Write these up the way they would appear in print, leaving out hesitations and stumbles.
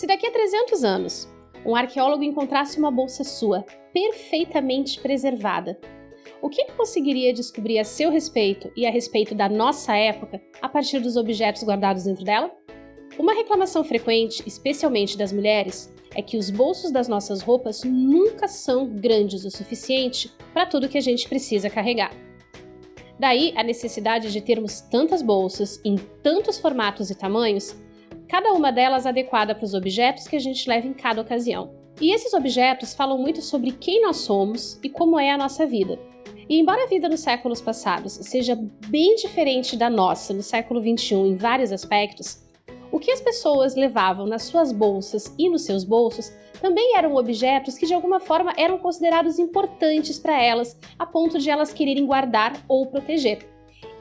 Se daqui a 300 anos um arqueólogo encontrasse uma bolsa sua, perfeitamente preservada, o que ele conseguiria descobrir a seu respeito e a respeito da nossa época a partir dos objetos guardados dentro dela? Uma reclamação frequente, especialmente das mulheres, é que os bolsos das nossas roupas nunca são grandes o suficiente para tudo que a gente precisa carregar. Daí a necessidade de termos tantas bolsas em tantos formatos e tamanhos, cada uma delas adequada para os objetos que a gente leva em cada ocasião. E esses objetos falam muito sobre quem nós somos e como é a nossa vida. E embora a vida nos séculos passados seja bem diferente da nossa no século XXI em vários aspectos, o que as pessoas levavam nas suas bolsas e nos seus bolsos também eram objetos que de alguma forma eram considerados importantes para elas, a ponto de elas quererem guardar ou proteger.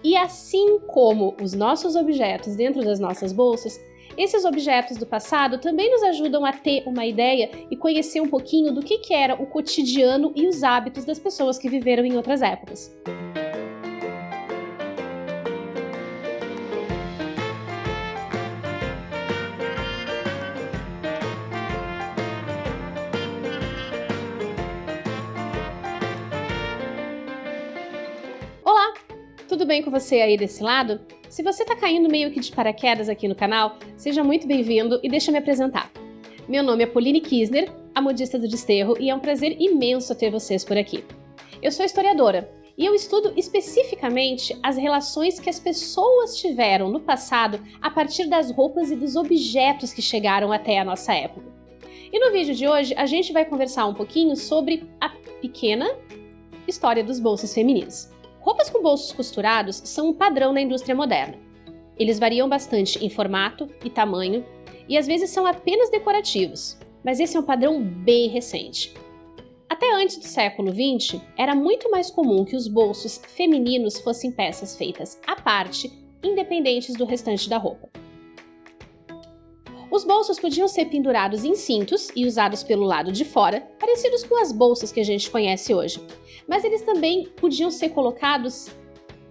E assim como os nossos objetos dentro das nossas bolsas, esses objetos do passado também nos ajudam a ter uma ideia e conhecer um pouquinho do que era o cotidiano e os hábitos das pessoas que viveram em outras épocas. Olá! Tudo bem com você aí desse lado? Se você está caindo meio que de paraquedas aqui no canal, seja muito bem-vindo e deixa eu me apresentar. Meu nome é Pauline Kisner, a modista do Desterro, e é um prazer imenso ter vocês por aqui. Eu sou historiadora e eu estudo especificamente as relações que as pessoas tiveram no passado a partir das roupas e dos objetos que chegaram até a nossa época. E no vídeo de hoje a gente vai conversar um pouquinho sobre a pequena história dos bolsos femininos. Roupas com bolsos costurados são um padrão na indústria moderna. Eles variam bastante em formato e tamanho e às vezes são apenas decorativos, mas esse é um padrão bem recente. Até antes do século XX, era muito mais comum que os bolsos femininos fossem peças feitas à parte, independentes do restante da roupa. Os bolsos podiam ser pendurados em cintos e usados pelo lado de fora, parecidos com as bolsas que a gente conhece hoje. Mas eles também podiam ser colocados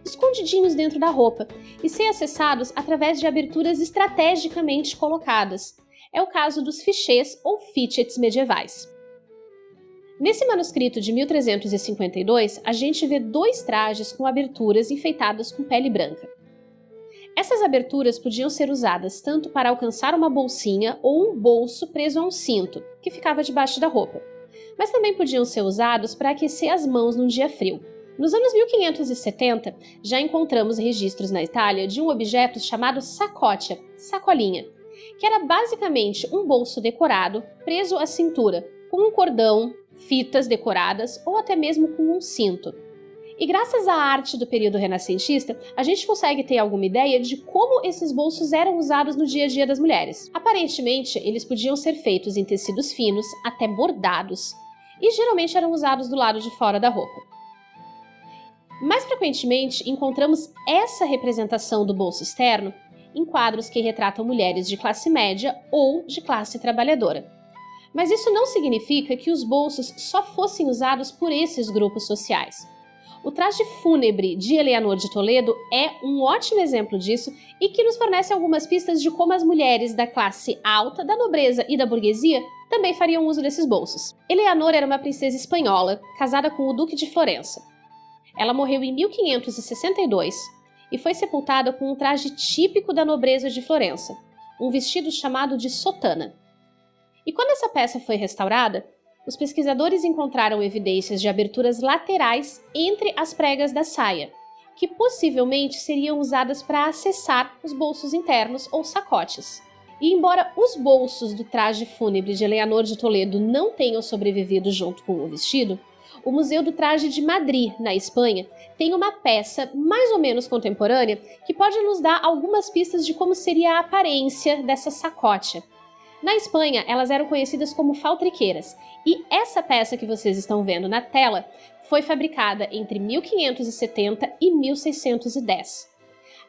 escondidinhos dentro da roupa e ser acessados através de aberturas estrategicamente colocadas. É o caso dos fichês ou fichets medievais. Nesse manuscrito de 1352, a gente vê 2 trajes com aberturas enfeitadas com pele branca. Essas aberturas podiam ser usadas tanto para alcançar uma bolsinha ou um bolso preso a um cinto, que ficava debaixo da roupa, mas também podiam ser usados para aquecer as mãos num dia frio. Nos anos 1570, já encontramos registros na Itália de um objeto chamado sacoccia, sacolinha, que era basicamente um bolso decorado preso à cintura, com um cordão, fitas decoradas ou até mesmo com um cinto. E graças à arte do período renascentista, a gente consegue ter alguma ideia de como esses bolsos eram usados no dia a dia das mulheres. Aparentemente, eles podiam ser feitos em tecidos finos, até bordados, e geralmente eram usados do lado de fora da roupa. Mais frequentemente, encontramos essa representação do bolso externo em quadros que retratam mulheres de classe média ou de classe trabalhadora. Mas isso não significa que os bolsos só fossem usados por esses grupos sociais. O traje fúnebre de Eleanor de Toledo é um ótimo exemplo disso e que nos fornece algumas pistas de como as mulheres da classe alta, da nobreza e da burguesia também fariam uso desses bolsos. Eleanor era uma princesa espanhola, casada com o Duque de Florença. Ela morreu em 1562 e foi sepultada com um traje típico da nobreza de Florença, um vestido chamado de sotana. E quando essa peça foi restaurada, os pesquisadores encontraram evidências de aberturas laterais entre as pregas da saia, que possivelmente seriam usadas para acessar os bolsos internos ou sacotes. E embora os bolsos do traje fúnebre de Eleanor de Toledo não tenham sobrevivido junto com o vestido, o Museu do Traje de Madrid, na Espanha, tem uma peça mais ou menos contemporânea que pode nos dar algumas pistas de como seria a aparência dessa sacote. Na Espanha, elas eram conhecidas como faltriqueiras, e essa peça que vocês estão vendo na tela foi fabricada entre 1570 e 1610.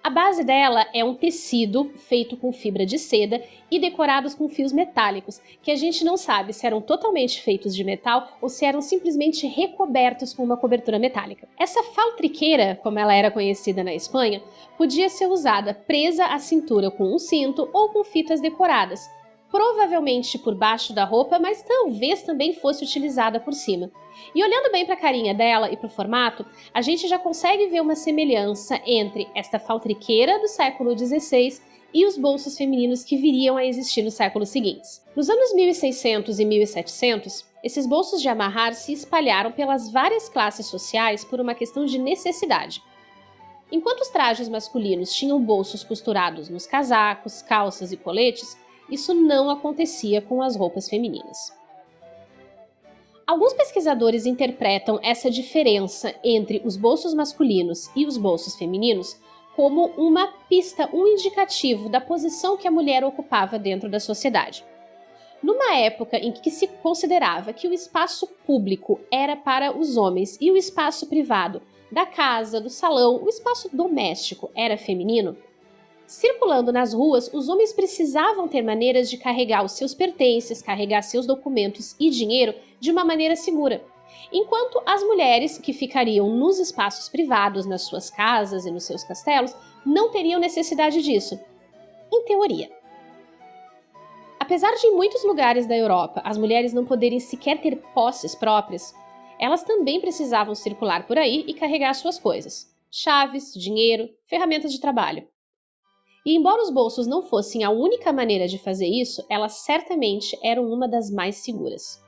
A base dela é um tecido feito com fibra de seda e decorados com fios metálicos, que a gente não sabe se eram totalmente feitos de metal ou se eram simplesmente recobertos com uma cobertura metálica. Essa faltriqueira, como ela era conhecida na Espanha, podia ser usada presa à cintura com um cinto ou com fitas decoradas, provavelmente por baixo da roupa, mas talvez também fosse utilizada por cima. E olhando bem para a carinha dela e para o formato, a gente já consegue ver uma semelhança entre esta faltriqueira do século XVI e os bolsos femininos que viriam a existir nos séculos seguintes. Nos anos 1600 e 1700, esses bolsos de amarrar se espalharam pelas várias classes sociais por uma questão de necessidade. Enquanto os trajes masculinos tinham bolsos costurados nos casacos, calças e coletes, isso não acontecia com as roupas femininas. Alguns pesquisadores interpretam essa diferença entre os bolsos masculinos e os bolsos femininos como uma pista, um indicativo da posição que a mulher ocupava dentro da sociedade. Numa época em que se considerava que o espaço público era para os homens e o espaço privado da casa, do salão, o espaço doméstico era feminino, circulando nas ruas, os homens precisavam ter maneiras de carregar os seus pertences, carregar seus documentos e dinheiro de uma maneira segura, enquanto as mulheres, que ficariam nos espaços privados, nas suas casas e nos seus castelos, não teriam necessidade disso, em teoria. Apesar de em muitos lugares da Europa as mulheres não poderem sequer ter posses próprias, elas também precisavam circular por aí e carregar suas coisas, chaves, dinheiro, ferramentas de trabalho. E embora os bolsos não fossem a única maneira de fazer isso, elas certamente eram uma das mais seguras.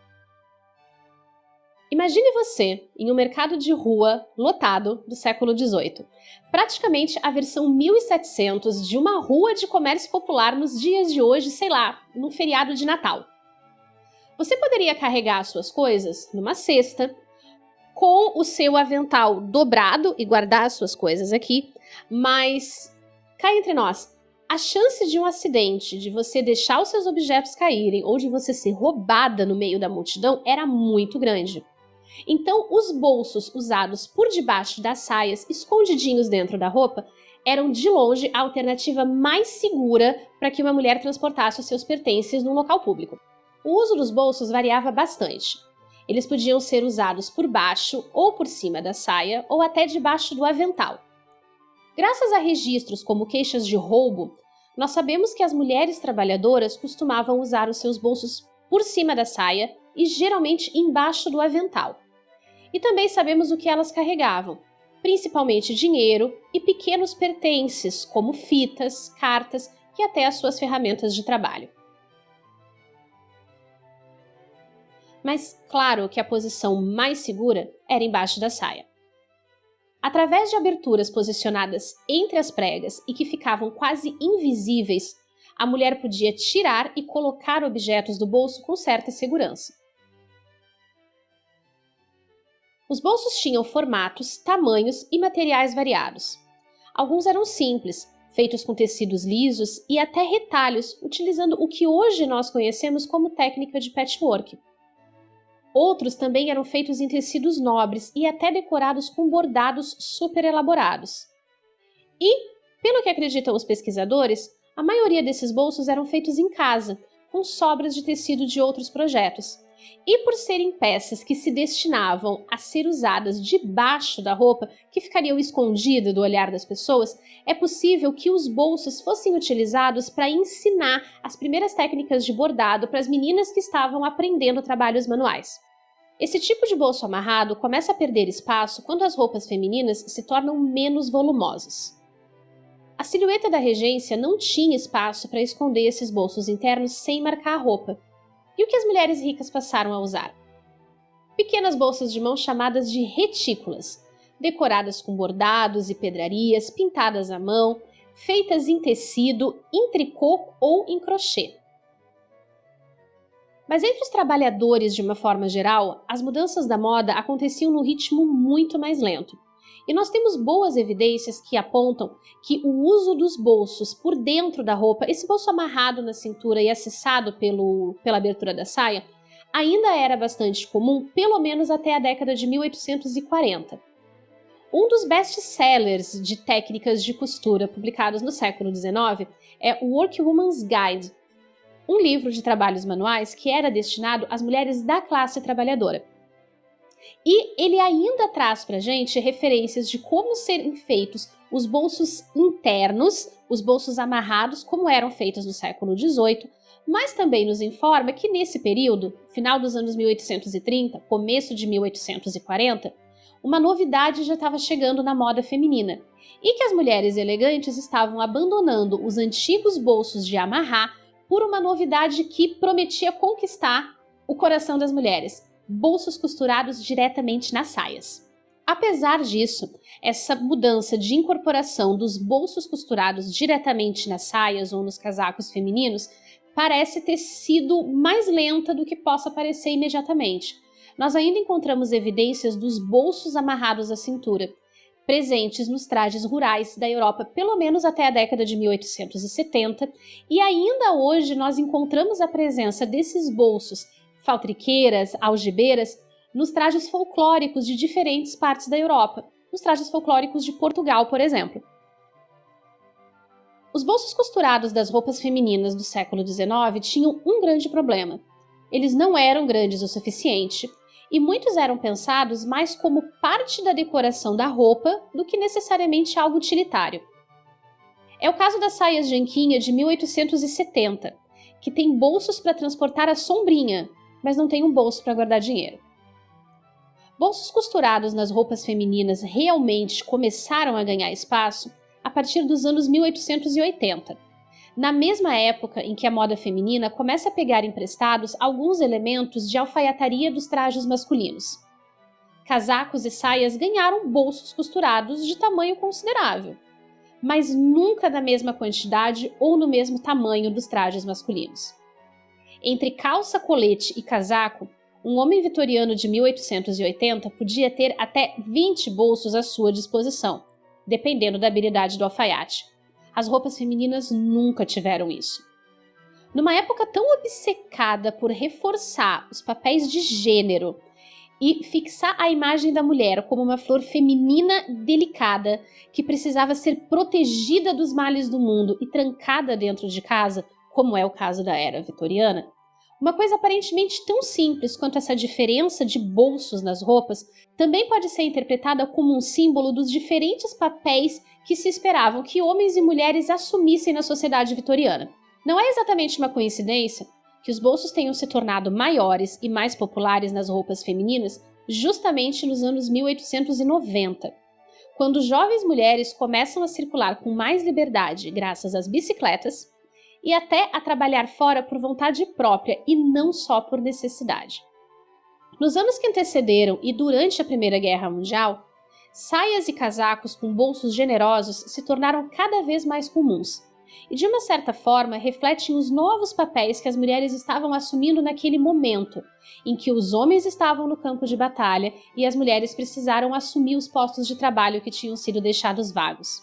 Imagine você em um mercado de rua lotado do século XVIII, praticamente a versão 1700 de uma rua de comércio popular nos dias de hoje, sei lá, num feriado de Natal. Você poderia carregar as suas coisas numa cesta, com o seu avental dobrado e guardar as suas coisas aqui, mas cá entre nós, a chance de um acidente, de você deixar os seus objetos caírem ou de você ser roubada no meio da multidão era muito grande. Então, os bolsos usados por debaixo das saias, escondidinhos dentro da roupa, eram de longe a alternativa mais segura para que uma mulher transportasse os seus pertences num local público. O uso dos bolsos variava bastante. Eles podiam ser usados por baixo ou por cima da saia ou até debaixo do avental. Graças a registros como queixas de roubo, nós sabemos que as mulheres trabalhadoras costumavam usar os seus bolsos por cima da saia e geralmente embaixo do avental. E também sabemos o que elas carregavam, principalmente dinheiro e pequenos pertences, como fitas, cartas e até as suas ferramentas de trabalho. Mas claro que a posição mais segura era embaixo da saia. Através de aberturas posicionadas entre as pregas e que ficavam quase invisíveis, a mulher podia tirar e colocar objetos do bolso com certa segurança. Os bolsos tinham formatos, tamanhos e materiais variados. Alguns eram simples, feitos com tecidos lisos e até retalhos, utilizando o que hoje nós conhecemos como técnica de patchwork. Outros também eram feitos em tecidos nobres e até decorados com bordados super elaborados. E, pelo que acreditam os pesquisadores, a maioria desses bolsos eram feitos em casa, com sobras de tecido de outros projetos. E por serem peças que se destinavam a ser usadas debaixo da roupa, que ficariam escondidas do olhar das pessoas, é possível que os bolsos fossem utilizados para ensinar as primeiras técnicas de bordado para as meninas que estavam aprendendo trabalhos manuais. Esse tipo de bolso amarrado começa a perder espaço quando as roupas femininas se tornam menos volumosas. A silhueta da regência não tinha espaço para esconder esses bolsos internos sem marcar a roupa. E o que as mulheres ricas passaram a usar? Pequenas bolsas de mão chamadas de retículas, decoradas com bordados e pedrarias, pintadas à mão, feitas em tecido, em tricô ou em crochê. Mas entre os trabalhadores, de uma forma geral, as mudanças da moda aconteciam num ritmo muito mais lento. E nós temos boas evidências que apontam que o uso dos bolsos por dentro da roupa, esse bolso amarrado na cintura e acessado pela abertura da saia, ainda era bastante comum, pelo menos até a década de 1840. Um dos best-sellers de técnicas de costura publicados no século XIX é o Workwoman's Guide, um livro de trabalhos manuais que era destinado às mulheres da classe trabalhadora. E ele ainda traz para a gente referências de como serem feitos os bolsos internos, os bolsos amarrados, como eram feitos no século XVIII, mas também nos informa que nesse período, final dos anos 1830, começo de 1840, uma novidade já estava chegando na moda feminina, e que as mulheres elegantes estavam abandonando os antigos bolsos de amarrar por uma novidade que prometia conquistar o coração das mulheres: bolsos costurados diretamente nas saias. Apesar disso, essa mudança de incorporação dos bolsos costurados diretamente nas saias ou nos casacos femininos parece ter sido mais lenta do que possa parecer imediatamente. Nós ainda encontramos evidências dos bolsos amarrados à cintura, presentes nos trajes rurais da Europa pelo menos até a década de 1870, e ainda hoje nós encontramos a presença desses bolsos, faltriqueiras, algibeiras, nos trajes folclóricos de diferentes partes da Europa, nos trajes folclóricos de Portugal, por exemplo. Os bolsos costurados das roupas femininas do século XIX tinham um grande problema. Eles não eram grandes o suficiente, e muitos eram pensados mais como parte da decoração da roupa do que necessariamente algo utilitário. É o caso das saias de anquinha de 1870, que tem bolsos para transportar a sombrinha, mas não tem um bolso para guardar dinheiro. Bolsos costurados nas roupas femininas realmente começaram a ganhar espaço a partir dos anos 1880, na mesma época em que a moda feminina começa a pegar emprestados alguns elementos de alfaiataria dos trajes masculinos. Casacos e saias ganharam bolsos costurados de tamanho considerável, mas nunca da mesma quantidade ou no mesmo tamanho dos trajes masculinos. Entre calça, colete e casaco, um homem vitoriano de 1880 podia ter até 20 bolsos à sua disposição, dependendo da habilidade do alfaiate. As roupas femininas nunca tiveram isso. Numa época tão obcecada por reforçar os papéis de gênero e fixar a imagem da mulher como uma flor feminina delicada que precisava ser protegida dos males do mundo e trancada dentro de casa, como é o caso da era vitoriana, uma coisa aparentemente tão simples quanto essa diferença de bolsos nas roupas também pode ser interpretada como um símbolo dos diferentes papéis que se esperavam que homens e mulheres assumissem na sociedade vitoriana. Não é exatamente uma coincidência que os bolsos tenham se tornado maiores e mais populares nas roupas femininas justamente nos anos 1890, quando jovens mulheres começam a circular com mais liberdade graças às bicicletas e até a trabalhar fora por vontade própria e não só por necessidade. Nos anos que antecederam e durante a Primeira Guerra Mundial, saias e casacos com bolsos generosos se tornaram cada vez mais comuns e, de uma certa forma, refletem os novos papéis que as mulheres estavam assumindo naquele momento, em que os homens estavam no campo de batalha e as mulheres precisaram assumir os postos de trabalho que tinham sido deixados vagos.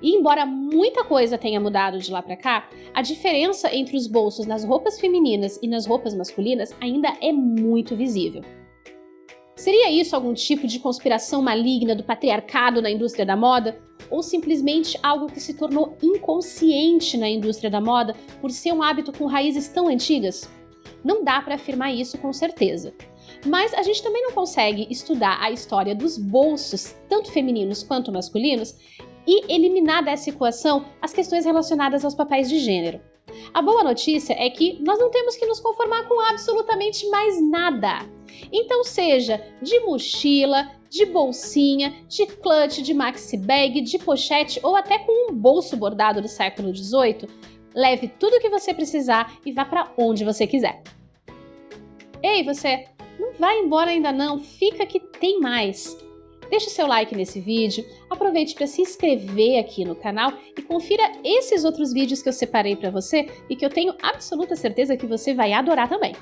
E embora muita coisa tenha mudado de lá para cá, a diferença entre os bolsos nas roupas femininas e nas roupas masculinas ainda é muito visível. Seria isso algum tipo de conspiração maligna do patriarcado na indústria da moda? Ou simplesmente algo que se tornou inconsciente na indústria da moda por ser um hábito com raízes tão antigas? Não dá para afirmar isso com certeza. Mas a gente também não consegue estudar a história dos bolsos, tanto femininos quanto masculinos, e eliminar dessa equação as questões relacionadas aos papéis de gênero. A boa notícia é que nós não temos que nos conformar com absolutamente mais nada. Então, seja de mochila, de bolsinha, de clutch, de maxi bag, de pochete ou até com um bolso bordado do século XVIII, leve tudo o que você precisar e vá para onde você quiser. Ei, você, não vai embora ainda não, fica que tem mais. Deixe seu like nesse vídeo, aproveite para se inscrever aqui no canal e confira esses outros vídeos que eu separei para você e que eu tenho absoluta certeza que você vai adorar também.